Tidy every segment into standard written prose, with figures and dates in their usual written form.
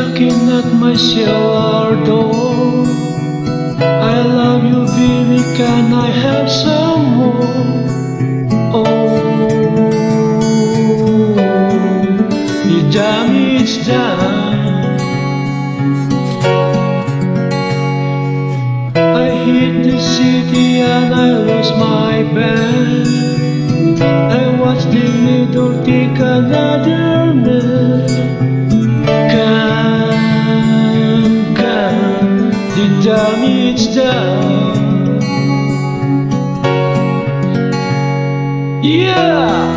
knocking at my cellar door. I love you, baby, can I have some more? Oh, the damage done. I hit the city and I lost my band. I watched the middle take another man. Can the damage done? Yeah.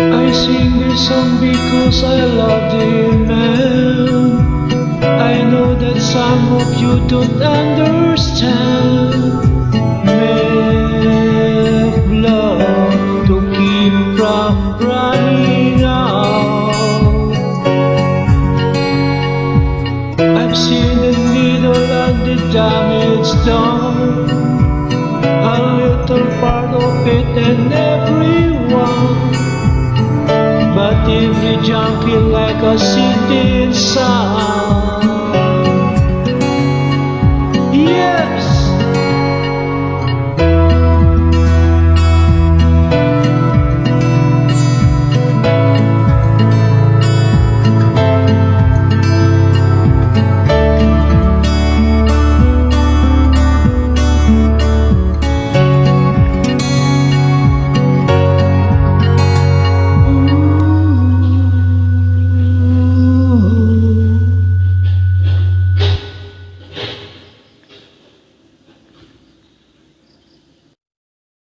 I sing this song because I love the man. I know that some of you don't understand. Make love to keep from running out. I've seen the needle and the damage done. A little part of it and everyone. But every junkie like a sitting sun.